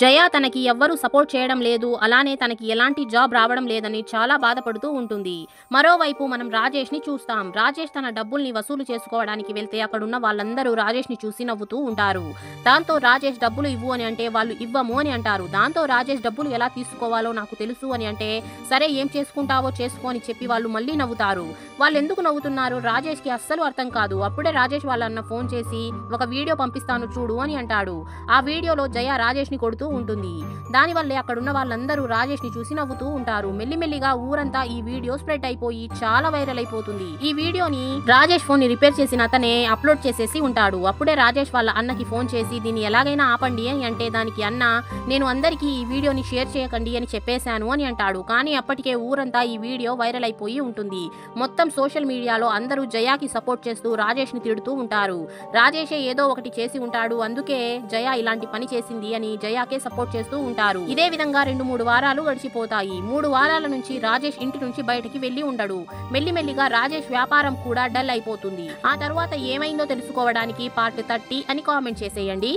జయ తనకి ఎవ్వరూ సపోర్ట్ చేయడం లేదు, అలానే తనకి ఎలాంటి జాబ్ రావడం లేదని చాలా బాధపడుతూ ఉంటుంది. మరోవైపు మనం రాజేష్ని చూస్తాం. రాజేష్ తన డబ్బుల్ని వసూలు చేసుకోవడానికి వెళ్తే అక్కడున్న వాళ్ళందరూ రాజేష్ని చూసి నవ్వుతూ ఉంటారు. దాంతో రాజేష్ డబ్బులు ఇవ్వు అని అంటే వాళ్ళు ఇవ్వము అని అంటారు. దాంతో రాజేష్ డబ్బులు ఎలా తీసుకోవాలో నాకు తెలుసు అని అంటే సరే ఏం చేసుకుంటావో చేసుకో అని చెప్పి వాళ్ళు మళ్ళీ నవ్వుతారు. వాళ్ళు ఎందుకు నవ్వుతున్నారు రాజేష్కి అస్సలు అర్థం కాదు. అప్పుడే రాజేష్ వాళ్ళ అన్న ఫోన్ చేసి ఒక వీడియో పంపిస్తాను చూడు అని అంటాడు. ఆ వీడియోలో జయ రాజేష్ని కొడుతూ ఉంటుంది. దానివల్లే అక్కడున్న వాళ్ళందరూ రాజేష్ని చూసి నవ్వుతూ ఉంటారు. మెల్లిమెల్లిగా ఊరంతా ఈ వీడియో స్ప్రెడ్ అయిపోయి చాలా వైరల్ అయిపోతుంది. ఈ వీడియోని రాజేష్ ఫోన్ ని రిపేర్ చేసిన అతనే అప్లోడ్ చేసేసి ఉంటాడు. అప్పుడే రాజేష్ వాళ్ళ అన్నకి ఫోన్ చేసి దీన్ని ఎలాగైనా ఆపండి అని అంటే దానికి అన్న నేను అందరికీ ఈ వీడియోని షేర్ చేయకండి అని చెప్పేశాను అని అంటాడు. కానీ అప్పటికే ఊరంతా ఈ వీడియో వైరల్ అయిపోయి ఉంటుంది. మొత్తం సోషల్ మీడియాలో అందరూ జయాకి సపోర్ట్ చేస్తూ రాజేష్ ని తిడుతూ ఉంటారు. రాజేషే ఏదో ఒకటి చేసి ఉంటాడు, అందుకే జయ ఇలాంటి పని చేసింది అని జయాకే సపోర్ట్ చేస్తూ ఉంటారు. ఇదే విధంగా 2-3 వారాలు గడిచిపోతాయి. 3 వారాల నుంచి రాజేష్ ఇంటి నుంచి బయటికి వెళ్లి ఉండడు. మెల్లిమెల్లిగా రాజేష్ వ్యాపారం కూడా డల్ అయిపోతుంది. ఆ తర్వాత ఏమైందో తెలుసుకోవడానికి పార్ట్ 30 అని కామెంట్ చేసేయండి.